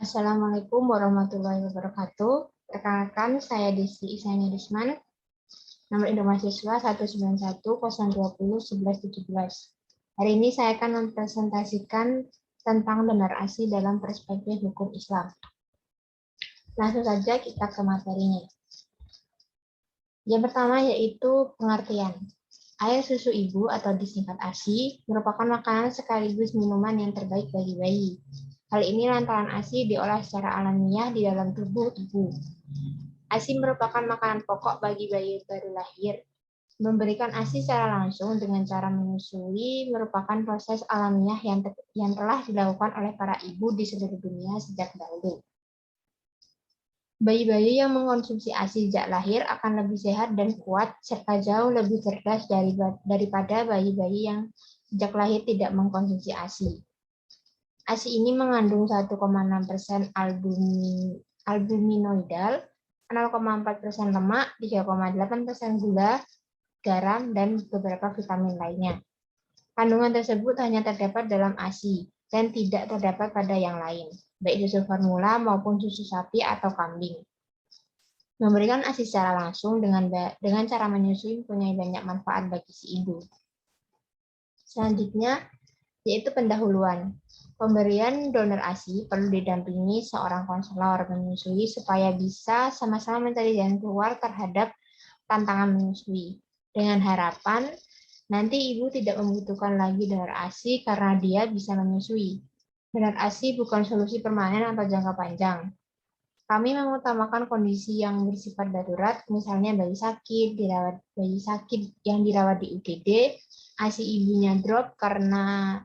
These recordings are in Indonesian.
Assalamualaikum warahmatullahi wabarakatuh. Rekan-rekan, saya Desi Isani Risman, nomor induk mahasiswa 19102011117. Hari ini saya akan mempresentasikan tentang benar asli dalam perspektif hukum Islam. Langsung saja kita ke materinya. Yang pertama yaitu pengertian. Air susu ibu atau disingkat ASI merupakan makanan sekaligus minuman yang terbaik bagi bayi. Hal ini lantaran ASI diolah secara alamiah di dalam tubuh ibu. ASI merupakan makanan pokok bagi bayi baru lahir. Memberikan ASI secara langsung dengan cara menyusui merupakan proses alamiah yang telah dilakukan oleh para ibu di seluruh dunia sejak dahulu. Bayi-bayi yang mengkonsumsi ASI sejak lahir akan lebih sehat dan kuat, serta jauh lebih cerdas daripada bayi-bayi yang sejak lahir tidak mengkonsumsi ASI. ASI ini mengandung 1,6% albuminoidal, 0,4% lemak, 3,8% gula, garam, dan beberapa vitamin lainnya. Kandungan tersebut hanya terdapat dalam ASI dan tidak terdapat pada yang lain, baik susu formula maupun susu sapi atau kambing. Memberikan ASI secara langsung dengan cara menyusui mempunyai banyak manfaat bagi si ibu. Selanjutnya, yaitu pendahuluan. Pemberian donor ASI perlu didampingi seorang konselor menyusui supaya bisa sama-sama mencari jalan keluar terhadap tantangan menyusui. Dengan harapan, nanti ibu tidak membutuhkan lagi donor ASI karena dia bisa menyusui. Donor ASI bukan solusi permanen atau jangka panjang. Kami mengutamakan kondisi yang bersifat darurat, misalnya bayi sakit yang dirawat di UGD, ASI ibunya drop karena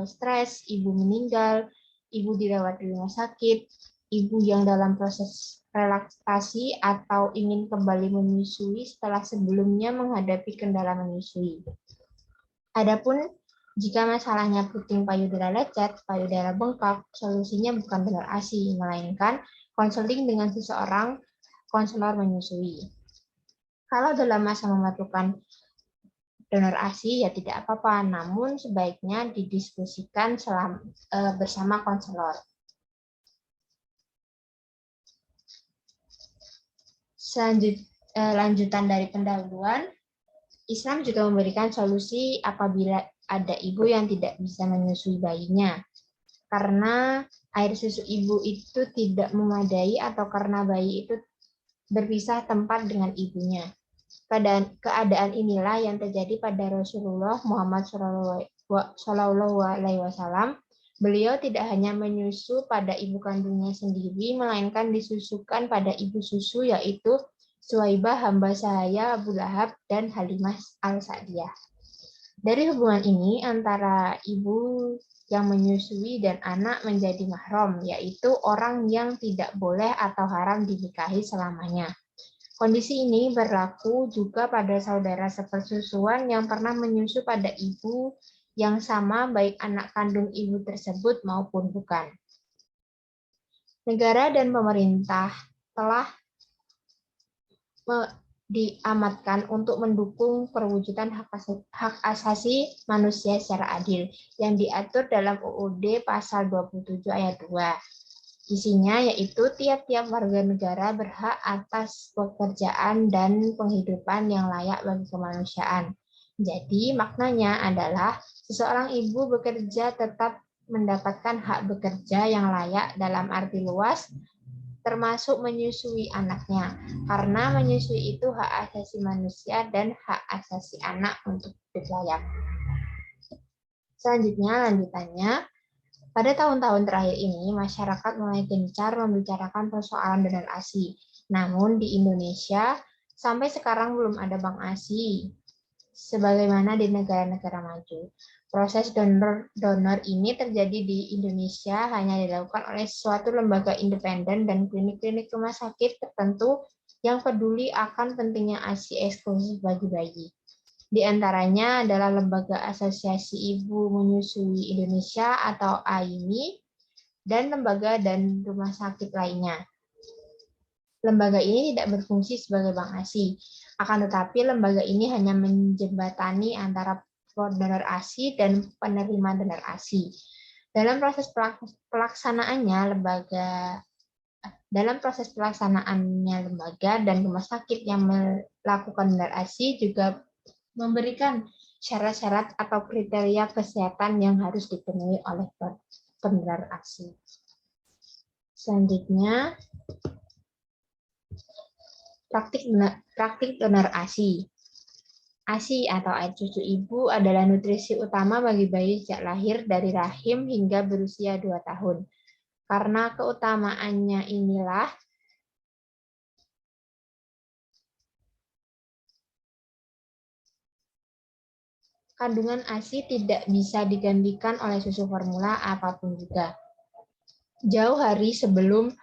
stres, ibu meninggal, ibu dirawat di rumah sakit, ibu yang dalam proses relaksasi atau ingin kembali menyusui setelah sebelumnya menghadapi kendala menyusui. Adapun jika masalahnya puting payudara lecet, payudara bengkak, solusinya bukan donor ASI, melainkan konseling dengan seseorang konselor menyusui. Kalau dalam masa memerlukan donor ASI ya tidak apa-apa, namun sebaiknya didiskusikan bersama konselor. Lanjutan dari pendahuluan, Islam juga memberikan solusi apabila ada ibu yang tidak bisa menyusui bayinya. Karena air susu ibu itu tidak memadai atau karena bayi itu berpisah tempat dengan ibunya. Keadaan inilah yang terjadi pada Rasulullah Muhammad SAW. Beliau tidak hanya menyusu pada ibu kandungnya sendiri, melainkan disusukan pada ibu susu yaitu Suwaibah hamba sahaya Abu Lahab dan Halimah al-Sa'diyah. Dari hubungan ini antara ibu yang menyusui dan anak menjadi mahram, yaitu orang yang tidak boleh atau haram dinikahi selamanya. Kondisi ini berlaku juga pada saudara sepersusuan yang pernah menyusu pada ibu yang sama, baik anak kandung ibu tersebut maupun bukan. Negara dan pemerintah telah diamatkan untuk mendukung perwujudan hak asasi manusia secara adil yang diatur dalam UUD pasal 27 ayat 2. Isinya yaitu tiap-tiap warga negara berhak atas pekerjaan dan penghidupan yang layak bagi kemanusiaan. Jadi maknanya adalah seseorang ibu bekerja tetap mendapatkan hak bekerja yang layak dalam arti luas, termasuk menyusui anaknya, karena menyusui itu hak asasi manusia dan hak asasi anak untuk hidup layak. Selanjutnya, lanjutannya, pada tahun-tahun terakhir ini, masyarakat mulai gencar membicarakan persoalan donor ASI. Namun di Indonesia, sampai sekarang belum ada bank ASI, sebagaimana di negara-negara maju. Proses donor ini terjadi di Indonesia hanya dilakukan oleh suatu lembaga independen dan klinik-klinik rumah sakit tertentu yang peduli akan pentingnya ASI eksklusif bagi bayi. Di antaranya adalah Lembaga Asosiasi Ibu Menyusui Indonesia atau AIMI dan lembaga dan rumah sakit lainnya. Lembaga ini tidak berfungsi sebagai bank ASI, akan tetapi lembaga ini hanya menjembatani antara donor ASI dan penerima donor ASI. Dalam proses pelaksanaannya, lembaga dan rumah sakit yang melakukan bedah ASI juga memberikan syarat-syarat atau kriteria kesehatan yang harus dipenuhi oleh pendengar ASI. Selanjutnya, praktik donor ASI. ASI atau air susu ibu adalah nutrisi utama bagi bayi sejak lahir dari rahim hingga berusia 2 tahun. Karena keutamaannya inilah kandungan ASI tidak bisa digantikan oleh susu formula apapun juga. Jauh hari sebelum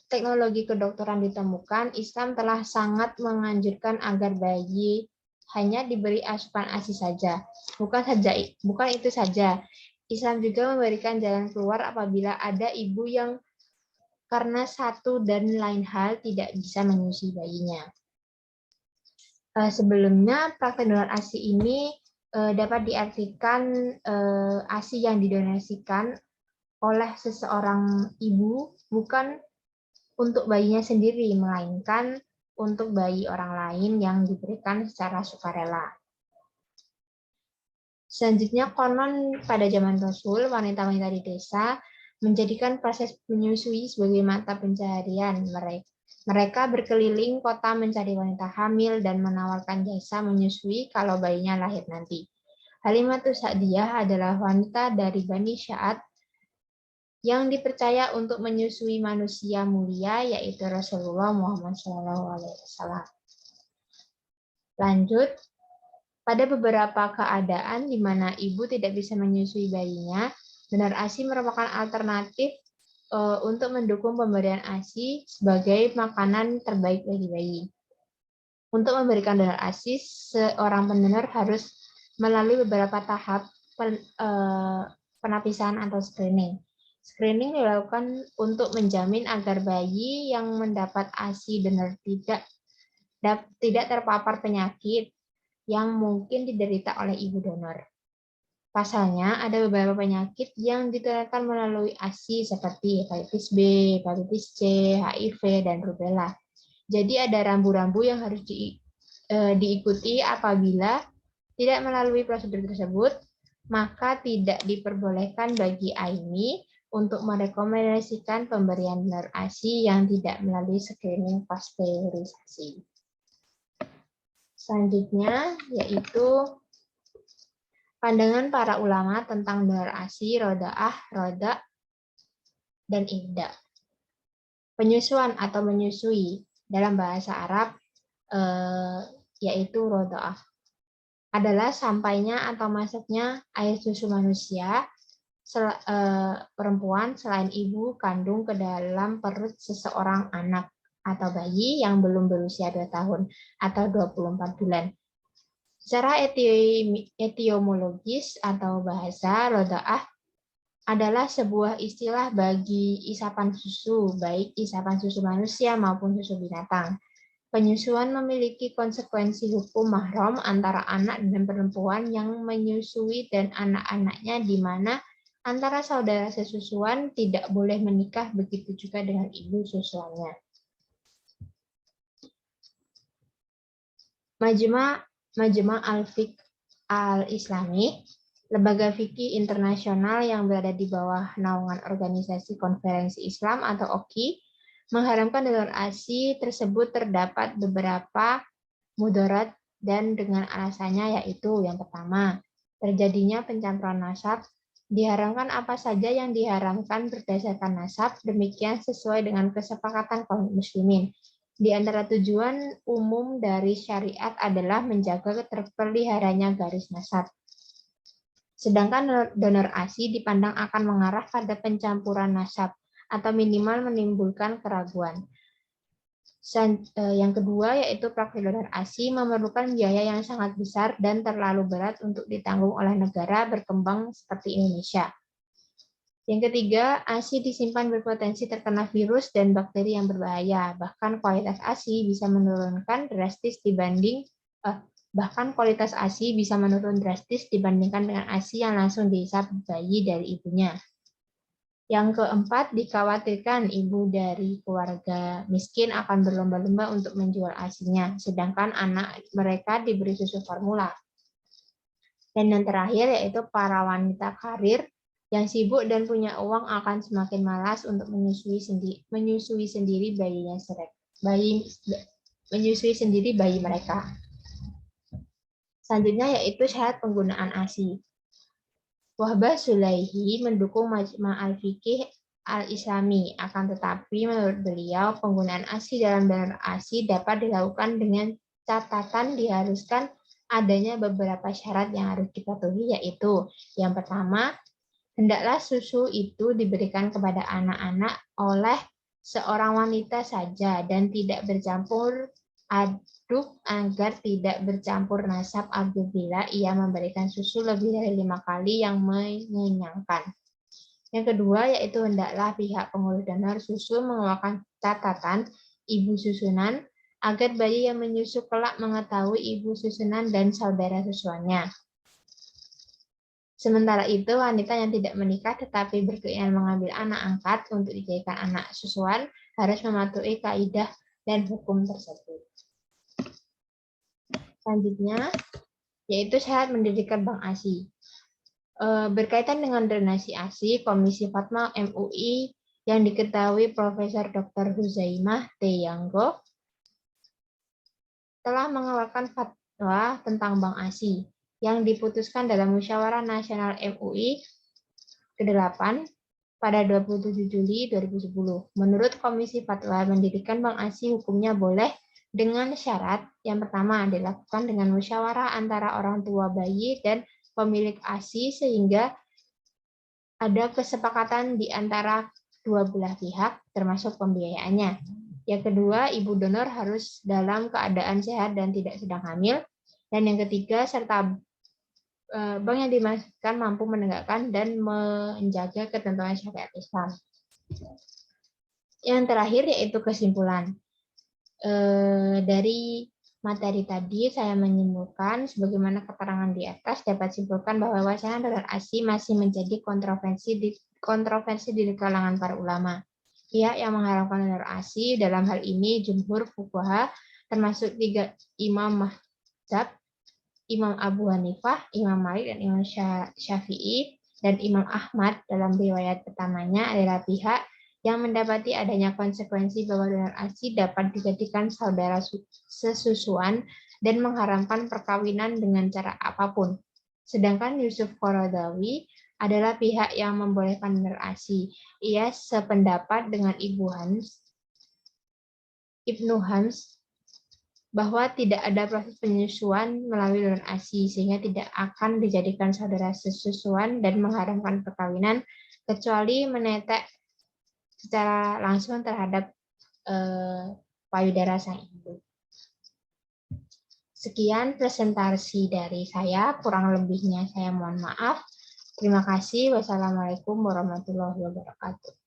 teknologi kedokteran ditemukan, Islam telah sangat menganjurkan agar bayi hanya diberi asupan ASI saja. Bukan itu saja. Islam juga memberikan jalan keluar apabila ada ibu yang karena satu dan lain hal tidak bisa menyusui bayinya. Sebelumnya, praktek donor ASI ini dapat diartikan ASI yang didonasikan oleh seseorang ibu bukan untuk bayinya sendiri, melainkan untuk bayi orang lain yang diberikan secara sukarela. Selanjutnya, konon pada zaman Rasul, wanita-wanita di desa menjadikan proses menyusui sebagai mata pencaharian mereka. Mereka berkeliling kota mencari wanita hamil dan menawarkan jasa menyusui kalau bayinya lahir nanti. Halimatus Sa'diyah adalah wanita dari Bani Sya'ad yang dipercaya untuk menyusui manusia mulia, yaitu Rasulullah Muhammad SAW. Lanjut, pada beberapa keadaan di mana ibu tidak bisa menyusui bayinya, donor ASI merupakan alternatif untuk mendukung pemberian ASI sebagai makanan terbaik bagi bayi. Untuk memberikan donor ASI, seorang pendonor harus melalui beberapa tahap penapisan atau screening. Screening dilakukan untuk menjamin agar bayi yang mendapat ASI donor tidak terpapar penyakit yang mungkin diderita oleh ibu donor. Pasalnya, ada beberapa penyakit yang ditularkan melalui ASI seperti hepatitis B, hepatitis C, HIV, dan rubella. Jadi ada rambu-rambu yang harus diikuti apabila tidak melalui prosedur tersebut, maka tidak diperbolehkan bagi AIMI untuk merekomendasikan pemberian donor ASI yang tidak melalui screening pasteurisasi. Selanjutnya yaitu pandangan para ulama tentang donor ASI, roda'ah, roda, dan ihda. Penyusuan atau menyusui dalam bahasa Arab yaitu roda'ah adalah sampainya atau masuknya air susu manusia perempuan selain ibu kandung ke dalam perut seseorang anak atau bayi yang belum berusia 2 tahun atau 24 bulan. Secara etiomologis atau bahasa, roda'ah adalah sebuah istilah bagi isapan susu, baik isapan susu manusia maupun susu binatang. Penyusuan memiliki konsekuensi hukum mahram antara anak dan perempuan yang menyusui dan anak-anaknya, di mana antara saudara sesusuan tidak boleh menikah, begitu juga dengan ibu susuannya. Majma' al-Fiqh al-Islami, lembaga fikih internasional yang berada di bawah naungan Organisasi Konferensi Islam atau OKI, mengharamkan donor ASI tersebut terdapat beberapa mudarat dan dengan alasannya yaitu yang pertama, terjadinya pencampuran nasab. Diharamkan apa saja yang diharamkan berdasarkan nasab, demikian sesuai dengan kesepakatan kaum muslimin. Di antara tujuan umum dari syariat adalah menjaga terpeliharanya garis nasab. Sedangkan donor ASI dipandang akan mengarah pada pencampuran nasab atau minimal menimbulkan keraguan. Yang kedua yaitu praktik donor ASI memerlukan biaya yang sangat besar dan terlalu berat untuk ditanggung oleh negara berkembang seperti Indonesia. Yang ketiga, ASI disimpan berpotensi terkena virus dan bakteri yang berbahaya. Bahkan kualitas ASI bisa menurunkan drastis Bahkan kualitas ASI bisa menurun drastis dibandingkan dengan ASI yang langsung dihisap bayi dari ibunya. Yang keempat, dikhawatirkan ibu dari keluarga miskin akan berlomba-lomba untuk menjual ASI-nya, sedangkan anak mereka diberi susu formula. Dan yang terakhir yaitu para wanita karir yang sibuk dan punya uang akan semakin malas untuk menyusui sendiri bayi mereka. Selanjutnya yaitu syarat penggunaan ASI. Wahbah Sulaihi mendukung Majma' al-Fiqih al-Islami, akan tetapi menurut beliau penggunaan ASI dalam donor ASI dapat dilakukan dengan catatan diharuskan adanya beberapa syarat yang harus dipatuhi, yaitu yang pertama, hendaklah susu itu diberikan kepada anak-anak oleh seorang wanita saja dan tidak bercampur aduk agar tidak bercampur nasab apabila ia memberikan susu lebih dari 5 kali yang mengenyangkan. Yang kedua yaitu hendaklah pihak pengurus donor susu mengeluarkan catatan ibu susunan agar bayi yang menyusu kelak mengetahui ibu susunan dan saudara susuannya. Sementara itu, wanita yang tidak menikah tetapi berkeinginan mengambil anak angkat untuk dijadikan anak susuan harus mematuhi kaidah dan hukum tersebut. Selanjutnya, yaitu syarat mendirikan bank ASI. Berkaitan dengan drenasi ASI, Komisi Fatwa MUI yang diketahui Profesor Dr. Huzaimah T. Yanggo telah mengeluarkan fatwa tentang bank ASI yang diputuskan dalam Musyawarah Nasional MUI ke-8 pada 27 Juli 2010. Menurut Komisi Fatwa, mendirikan bank ASI hukumnya boleh dengan syarat yang pertama dilakukan dengan musyawarah antara orang tua bayi dan pemilik ASI sehingga ada kesepakatan di antara dua belah pihak termasuk pembiayaannya. Yang kedua, ibu donor harus dalam keadaan sehat dan tidak sedang hamil. Dan yang ketiga, serta bank yang dimaksudkan mampu menegakkan dan menjaga ketentuan syariat Islam. Yang terakhir yaitu kesimpulan. Dari materi tadi saya menyimpulkan sebagaimana keterangan di atas dapat simpulkan bahwa wacana donor ASI masih menjadi kontroversi di kalangan para ulama. Pihak yang mengharapkan donor ASI dalam hal ini jumhur fuqaha termasuk 3 imam mazhab, Imam Abu Hanifah, Imam Malik dan Imam Syafi'i dan Imam Ahmad dalam riwayat pertamanya adalah pihak yang mendapati adanya konsekuensi bahwa donor ASI dapat dijadikan saudara sesusuan dan mengharamkan perkawinan dengan cara apapun. Sedangkan Yusuf Qaradawi adalah pihak yang membolehkan donor ASI. Ia sependapat dengan Ibnu Hams bahwa tidak ada proses penyusuan melalui donor ASI sehingga tidak akan dijadikan saudara sesusuan dan mengharamkan perkawinan kecuali menetek secara langsung terhadap payudara sang ibu. Sekian presentasi dari saya, kurang lebihnya saya mohon maaf. Terima kasih. Wassalamualaikum warahmatullahi wabarakatuh.